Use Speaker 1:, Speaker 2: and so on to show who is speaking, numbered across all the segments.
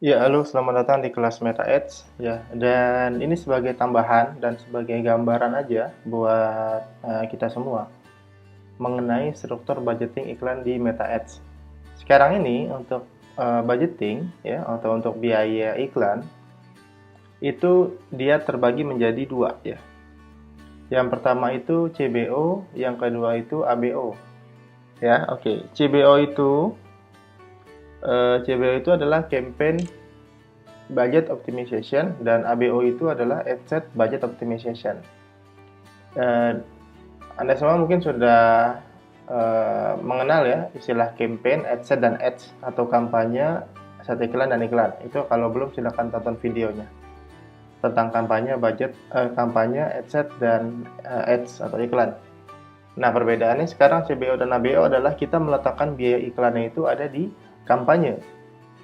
Speaker 1: Ya, halo, selamat datang di kelas Meta Ads ya. Dan ini sebagai tambahan dan sebagai gambaran aja buat kita semua mengenai struktur budgeting iklan di Meta Ads. Sekarang ini untuk budgeting ya atau untuk biaya iklan itu dia terbagi menjadi dua ya. Yang pertama itu CBO, yang kedua itu ABO. Ya, oke. CBO itu adalah campaign budget optimization dan ABO itu adalah Asset Budget Optimization. Eh, Anda semua mungkin sudah mengenal ya istilah campaign, adset dan ads atau kampanye, set iklan dan iklan. Itu kalau belum silahkan tonton videonya tentang kampanye, budget, kampanye, adset dan ads atau iklan. Nah, perbedaannya sekarang CBO dan ABO adalah kita meletakkan biaya iklannya itu ada di kampanye.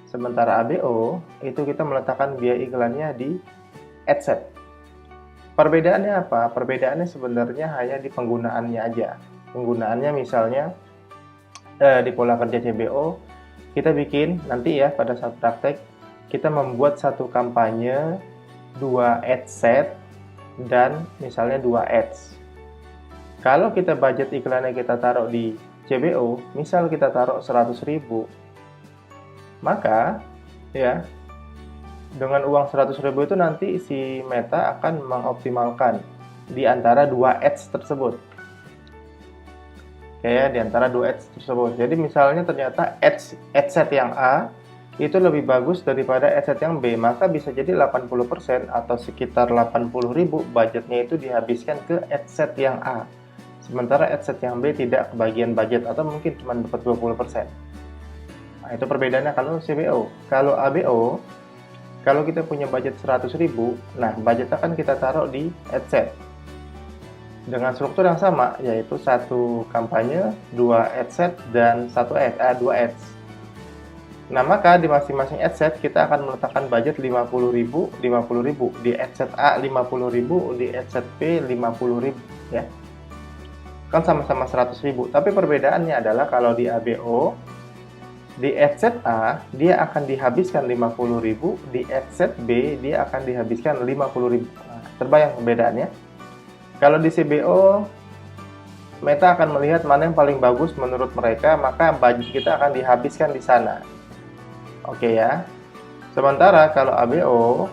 Speaker 1: Sementara ABO itu kita meletakkan biaya iklannya di adset. Perbedaannya apa? Perbedaannya sebenarnya hanya di penggunaannya aja. Penggunaannya misalnya di pola kerja CBO, kita bikin nanti ya pada saat praktek, kita membuat satu kampanye, 2 ad set, dan misalnya 2 ads. Kalau kita budget iklannya kita taruh di CBO, misal kita taruh 100.000, maka ya dengan uang 100.000 itu nanti si Meta akan mengoptimalkan di antara 2 ads tersebut. Kayak di antara 2 ads tersebut. Jadi misalnya ternyata adset yang A itu lebih bagus daripada adset yang B, maka bisa jadi 80% atau sekitar 80.000 budgetnya itu dihabiskan ke adset yang A. Sementara adset yang B tidak kebagian budget atau mungkin cuma dapat 20%. Nah, itu perbedaannya kalau CBO. Kalau ABO, kalau kita punya budget 100.000, nah budget akan kita taruh di adset dengan struktur yang sama, yaitu satu kampanye, 2 adset dan 2 ads. Nah, maka di masing-masing adset kita akan meletakkan budget 50.000, 50.000 di adset A, 50.000 di adset B, 50.000 ya. Kan sama-sama 100.000, tapi perbedaannya adalah kalau di ABO, di adset A dia akan dihabiskan 50.000, di adset B dia akan dihabiskan 50.000. Nah, terbayang perbedaannya? Kalau di CBO, Meta akan melihat mana yang paling bagus menurut mereka, maka budget kita akan dihabiskan di sana. Oke ya. Sementara kalau ABO,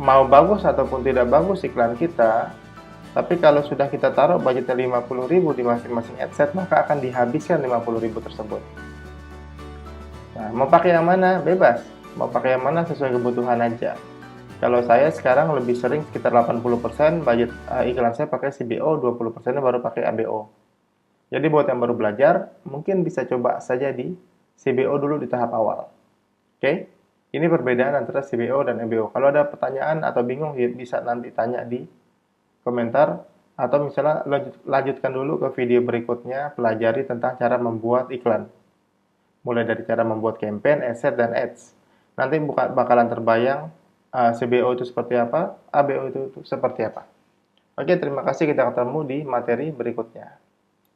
Speaker 1: mau bagus ataupun tidak bagus iklan kita, tapi kalau sudah kita taruh budgetnya 50.000 di masing-masing adset, maka akan dihabiskan 50.000 tersebut. Nah, mau pakai yang mana? Bebas. Mau pakai yang mana sesuai kebutuhan aja. Kalau saya sekarang lebih sering sekitar 80% budget iklan saya pakai CBO, 20% baru pakai ABO. Jadi buat yang baru belajar, mungkin bisa coba saja di CBO dulu di tahap awal. Oke? Ini perbedaan antara CBO dan ABO. Kalau ada pertanyaan atau bingung, bisa nanti tanya di komentar. Atau misalnya lanjutkan dulu ke video berikutnya, pelajari tentang cara membuat iklan. Mulai dari cara membuat campaign, asset, dan ads. Nanti bakalan terbayang CBO itu seperti apa, ABO itu seperti apa. Oke, terima kasih. Kita ketemu di materi berikutnya.